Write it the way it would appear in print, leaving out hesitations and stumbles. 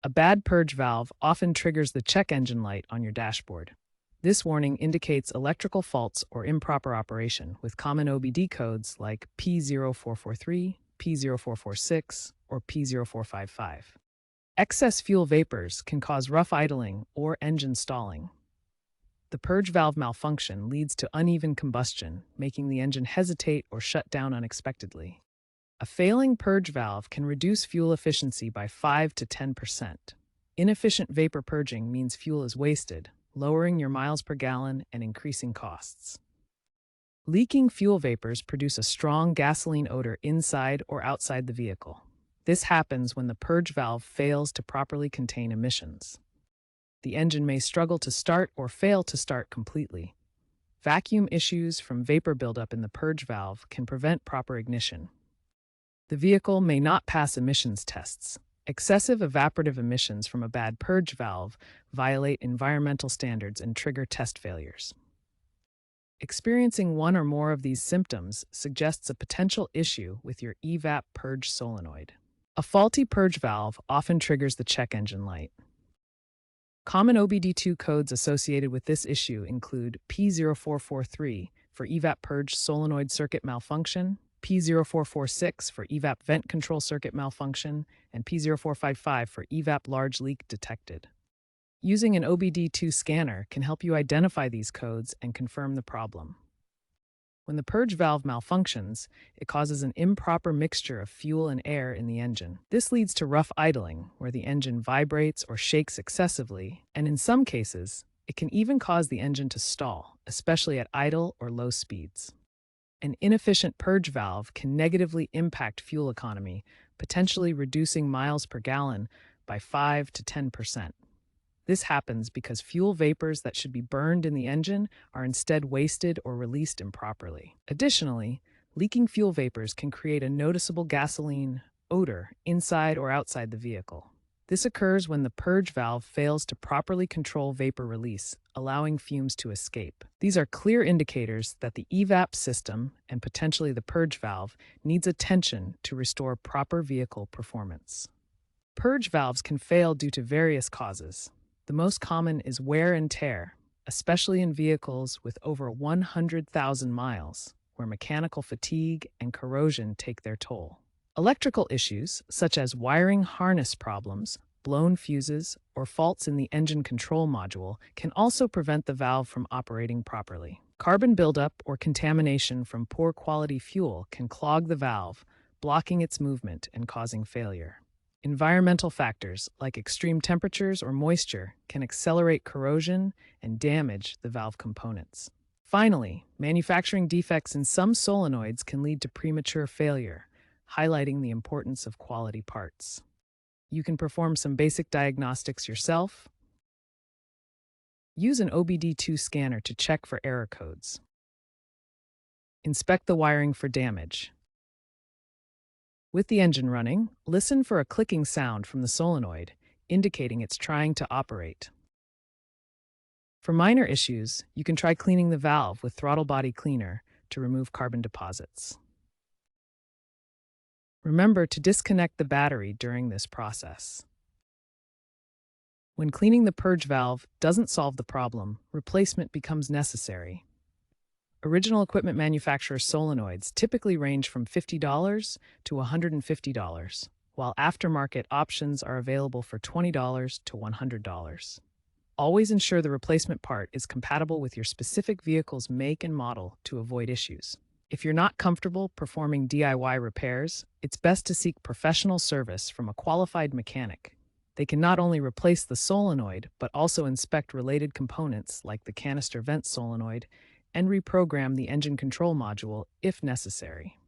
A bad purge valve often triggers the check engine light on your dashboard. This warning indicates electrical faults or improper operation with common OBD codes like P0443, P0446, or P0455. Excess fuel vapors can cause rough idling or engine stalling. The purge valve malfunction leads to uneven combustion, making the engine hesitate or shut down unexpectedly. A failing purge valve can reduce fuel efficiency by 5 to 10%. Inefficient vapor purging means fuel is wasted, lowering your miles per gallon and increasing costs. Leaking fuel vapors produce a strong gasoline odor inside or outside the vehicle. This happens when the purge valve fails to properly contain emissions. The engine may struggle to start or fail to start completely. Vacuum issues from vapor buildup in the purge valve can prevent proper ignition. The vehicle may not pass emissions tests. Excessive evaporative emissions from a bad purge valve violate environmental standards and trigger test failures. Experiencing one or more of these symptoms suggests a potential issue with your EVAP purge solenoid. A faulty purge valve often triggers the check engine light. Common OBD2 codes associated with this issue include P0443 for EVAP purge solenoid circuit malfunction, P0446 for EVAP vent control circuit malfunction, and P0455 for EVAP large leak detected. Using an OBD2 scanner can help you identify these codes and confirm the problem. When the purge valve malfunctions, it causes an improper mixture of fuel and air in the engine. This leads to rough idling, where the engine vibrates or shakes excessively, and in some cases, it can even cause the engine to stall, especially at idle or low speeds. An inefficient purge valve can negatively impact fuel economy, potentially reducing miles per gallon by 5 to 10%. This happens because fuel vapors that should be burned in the engine are instead wasted or released improperly. Additionally, leaking fuel vapors can create a noticeable gasoline odor inside or outside the vehicle. This occurs when the purge valve fails to properly control vapor release, allowing fumes to escape. These are clear indicators that the EVAP system, and potentially the purge valve, needs attention to restore proper vehicle performance. Purge valves can fail due to various causes. The most common is wear and tear, especially in vehicles with over 100,000 miles, where mechanical fatigue and corrosion take their toll. Electrical issues, such as wiring harness problems, blown fuses, or faults in the engine control module, can also prevent the valve from operating properly. Carbon buildup or contamination from poor quality fuel can clog the valve, blocking its movement and causing failure. Environmental factors like extreme temperatures or moisture can accelerate corrosion and damage the valve components. Finally, manufacturing defects in some solenoids can lead to premature failure, highlighting the importance of quality parts. You can perform some basic diagnostics yourself. Use an OBD2 scanner to check for error codes. Inspect the wiring for damage. With the engine running, listen for a clicking sound from the solenoid, indicating it's trying to operate. For minor issues, you can try cleaning the valve with throttle body cleaner to remove carbon deposits. Remember to disconnect the battery during this process. When cleaning the purge valve doesn't solve the problem, replacement becomes necessary. Original equipment manufacturer solenoids typically range from $50 to $150, while aftermarket options are available for $20 to $100. Always ensure the replacement part is compatible with your specific vehicle's make and model to avoid issues. If you're not comfortable performing DIY repairs, it's best to seek professional service from a qualified mechanic. They can not only replace the solenoid, but also inspect related components like the canister vent solenoid and reprogram the engine control module if necessary.